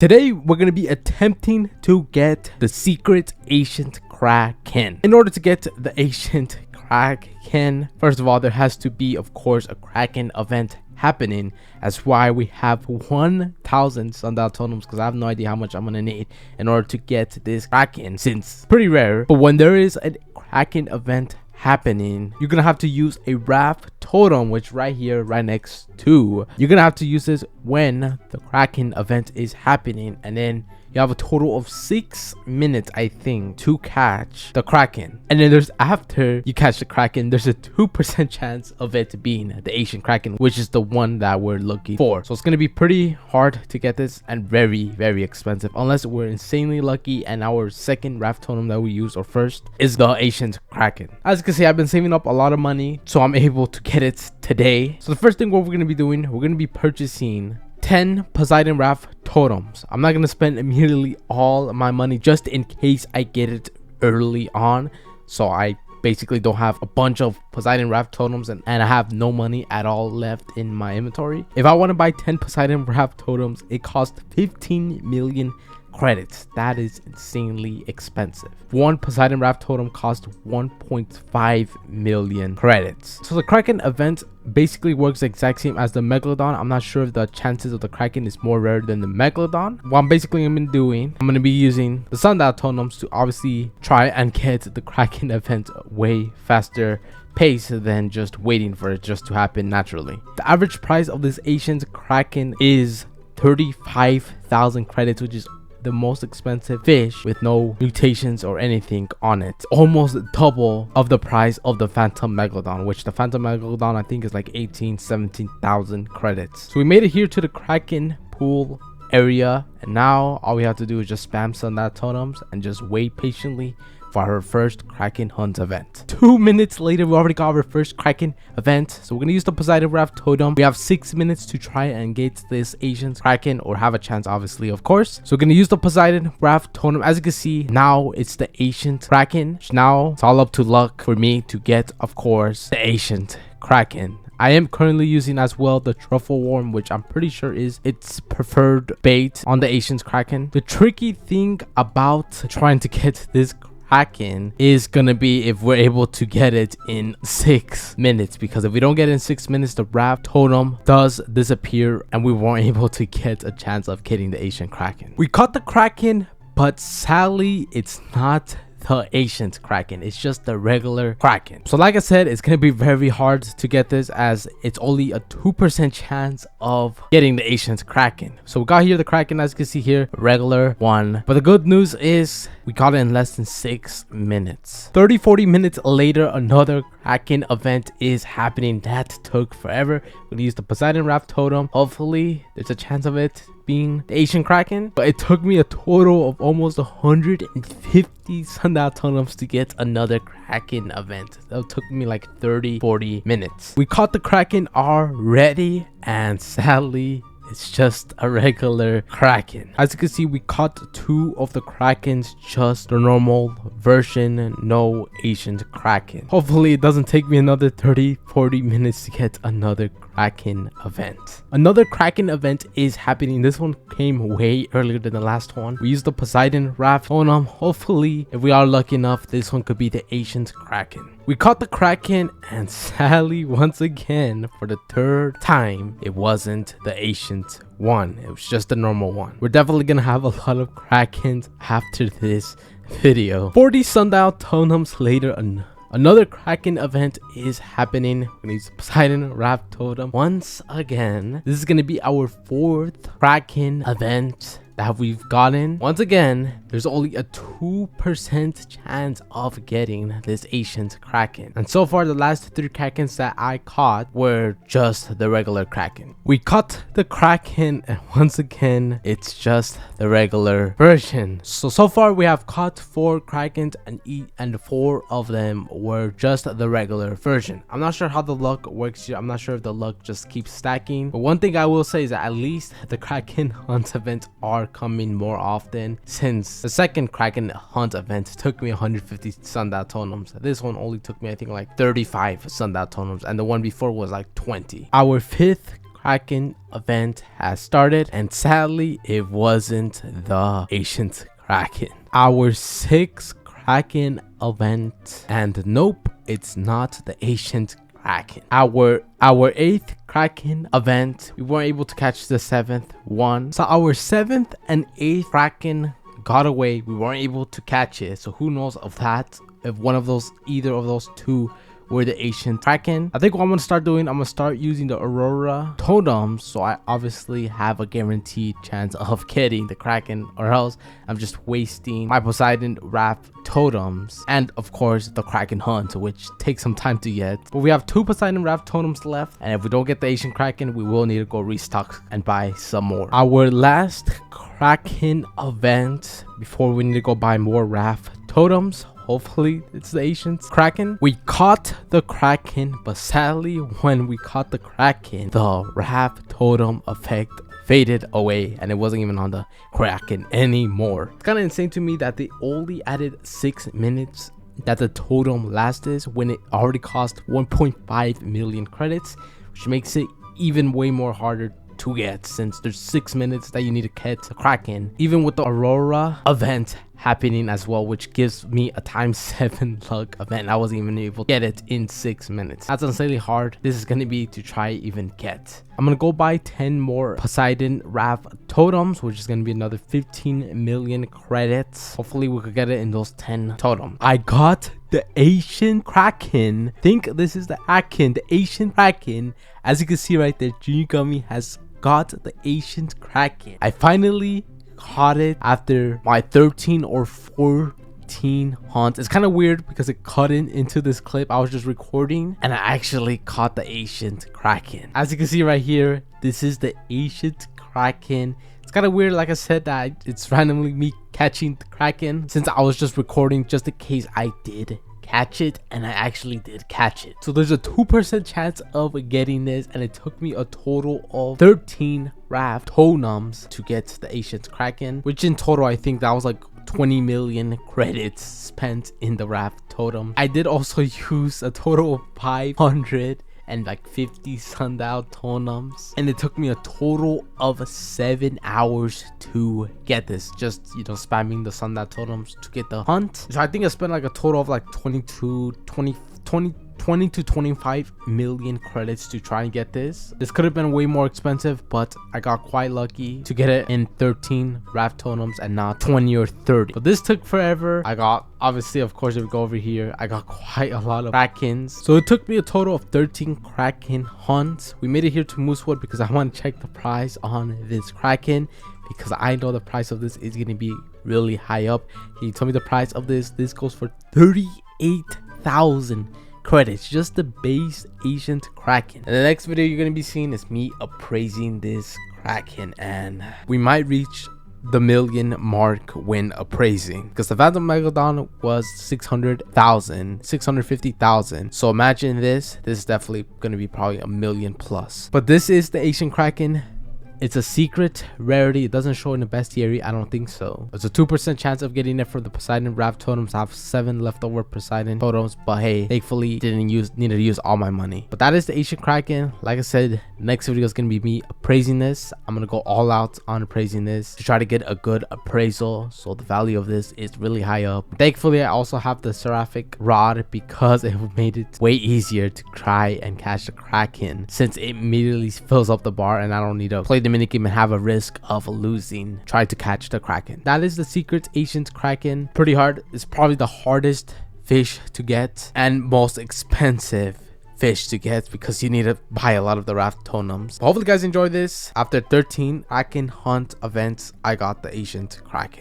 Today, we're going to be attempting to get the secret ancient Kraken. In order to get the ancient Kraken, first of all, there has to be, of course, a Kraken event happening. That's why we have 1,000 sundial totems, because I have no idea how much I'm going to need in order to get this Kraken, since it's pretty rare. But when there is a Kraken event happening, you're gonna have to use a raft totem, which right here, right next to, you're gonna have to use this when the Kraken event is happening, and then you have a total of 6 minutes, I think, to catch the Kraken. And then there's, after you catch the Kraken, there's a 2% chance of it being the Asian Kraken, which is the one that we're looking for. So it's gonna be pretty hard to get this and very expensive, unless we're insanely lucky and our second raft totem that we use, or first, is the ancient Kraken. As you can see, I've been saving up a lot of money, so I'm able to get it today. So the first thing what we're gonna be doing, we're gonna be purchasing 10 Poseidon Raft totems. I'm not gonna spend immediately all my money just in case I get it early on, so I basically don't have a bunch of Poseidon Raft totems and I have no money at all left in my inventory. If I want to buy 10 Poseidon Raft totems, it costs 15 million credits. That is insanely expensive. One Poseidon Raft totem costs 1.5 million credits. So the Kraken event basically works the exact same as the Megalodon. I'm not sure if the chances of the Kraken is more rare than the Megalodon. What I'm basically gonna be doing, I'm gonna be using the sundial totems to obviously try and get the Kraken event way faster pace than just waiting for it just to happen naturally. The average price of this ancient Kraken is 35,000 credits, which is the most expensive fish with no mutations or anything on it. Almost double of the price of the Phantom Megalodon, which the Phantom Megalodon I think is like 17,000 credits. So we made it here to the Kraken pool area, and now all we have to do is just spam sundial totems and just wait patiently for our first Kraken hunt event. 2 minutes later, we already got our first Kraken event. So we're gonna use the Poseidon Raft totem. We have 6 minutes to try and get this Asian Kraken, or have a chance, obviously, of course. So we're gonna use the Poseidon Raft totem. As you can see, now it's the ancient Kraken. Now it's all up to luck for me to get, of course, the ancient Kraken. I am currently using as well the truffle worm, which I'm pretty sure is its preferred bait on the Asian Kraken. The tricky thing about trying to get this Kraken is gonna be if we're able to get it in 6 minutes, because if we don't get it in 6 minutes, the raft totem does disappear and we weren't able to get a chance of getting the Asian Kraken. We caught the Kraken, but sadly it's not the ancient Kraken, it's just the regular Kraken. So like I said, it's gonna be very hard to get this, as it's only a 2% chance of getting the ancient Kraken. So we got here the Kraken, as you can see here, regular one. But the good news is we got it in less than 6 minutes. 30-40 minutes later, another Kraken event is happening. That took forever. We're gonna use the Poseidon Raft totem. Hopefully there's a chance of it being the Asian Kraken, but it took me a total of almost 150 sundial totems to get another Kraken event. That took me like 30-40 minutes. We caught the Kraken already, and sadly it's just a regular Kraken. As you can see, we caught 2 of the Krakens, just the normal version, no Asian Kraken. Hopefully it doesn't take me another 30-40 minutes to get another Kraken event. Another Kraken event is happening. This one came way earlier than the last one. We used the Poseidon Raft totem. Hopefully, if we are lucky enough, this one could be the ancient Kraken. We caught the Kraken, and sadly, once again, for the 3rd time, it wasn't the ancient one. It was just a normal one. We're definitely gonna have a lot of Krakens after this video. 40 sundial totems later, another Kraken event is happening. We're gonna use Poseidon Raft totem once again. This is gonna be our 4th Kraken event that we've gotten. Once again, there's only a 2% chance of getting this ancient Kraken. And so far, the last 3 Krakens that I caught were just the regular Kraken. We caught the Kraken, and once again, it's just the regular version. So far, we have caught 4 Krakens, and 4 of them were just the regular version. I'm not sure how the luck works here. I'm not sure if the luck just keeps stacking. But one thing I will say is that at least the Kraken hunt events are coming more often, since the second Kraken hunt event took me 150 sundial totems. This one only took me, I think, like 35 sundial totems, and the one before was like 20. Our 5th Kraken event has started, and sadly it wasn't the ancient Kraken. Our 6th Kraken event, and nope, it's not the ancient Kraken. Our 8th Kraken event, we weren't able to catch the 7th one. So our 7th and 8th Kraken got away. We weren't able to catch it. So who knows of that, if either of those two were the ancient Kraken. I think what I'm gonna start doing, I'm gonna start using the Aurora totems, so I obviously have a guaranteed chance of getting the Kraken, or else I'm just wasting my Poseidon Raft totems, and of course the Kraken hunt, which takes some time to get. But we have 2 Poseidon Raft totems left, and if we don't get the ancient Kraken, we will need to go restock and buy some more. Our last Kraken event before we need to go buy more Raft totems, hopefully it's the ancient Kraken. We caught the Kraken, but sadly when we caught the Kraken, the Raft totem effect faded away, and it wasn't even on the Kraken anymore. It's kind of insane to me that they only added 6 minutes that the totem lasted when it already cost 1.5 million credits, which makes it even way more harder to get, since there's 6 minutes that you need to catch the Kraken, even with the Aurora event happening as well, which gives me a times 7 luck event. I wasn't even able to get it in 6 minutes. That's insanely hard. This is going to be to try even get. I'm going to go buy 10 more Poseidon Raft totems, which is going to be another 15 million credits. Hopefully we could get it in those 10 totems. I got the ancient Kraken. Think this is the Kraken, the ancient Kraken. As you can see right there, Junior Gummy has got the ancient Kraken. I finally caught it after my 13 or 14 hunts. It's kind of weird because it cut into this clip I was just recording, and I actually caught the ancient Kraken. As you can see right here, this is the ancient Kraken. It's kind of weird, like I said, that it's randomly me catching the Kraken, since I was just recording just in case I did catch it, and I actually did catch it. So there's a 2% chance of getting this, and it took me a total of 13 Raft totems to get the ancient Kraken, which in total I think that was like 20 million credits spent in the Raft totem. I did also use a total of 550 sundial totems, and it took me a total of 7 hours to get this, just spamming the sundial totems to get the hunt. So I think I spent like a total of like 20 to 25 million credits to try and get this. This could have been way more expensive, but I got quite lucky to get it in 13 Raft totems and not 20 or 30. But this took forever. I got, obviously, of course, if we go over here, I got quite a lot of Krakens. So it took me a total of 13 Kraken hunts. We made it here to Moosewood because I want to check the price on this Kraken, because I know the price of this is going to be really high up. He told me the price of this goes for 38,000 credits, just the base ancient Kraken. And the next video you're going to be seeing is me appraising this Kraken, and we might reach the million mark when appraising, because the Phantom Megalodon was 650,000. So imagine this is definitely going to be probably a million plus. But this is the ancient Kraken. It's a secret rarity. It doesn't show in the bestiary. I don't think so. There's a 2% chance of getting it for the Poseidon Raft totems. I have 7 leftover Poseidon totems, but hey, thankfully didn't need to use all my money. But that is the ancient Kraken. Like I said, next video is gonna be me appraising this. I'm gonna go all out on appraising this to try to get a good appraisal, so the value of this is really high up. Thankfully, I also have the seraphic rod, because it made it way easier to try and catch the Kraken, since it immediately fills up the bar and I don't need to play the minigame and have a risk of losing trying to catch the Kraken. That is the secret ancient Kraken. Pretty hard. It's probably the hardest fish to get and most expensive fish to get, because you need to buy a lot of the Raft totems. Hopefully you guys enjoy this. After 13 Kraken hunt events, I got the ancient Kraken.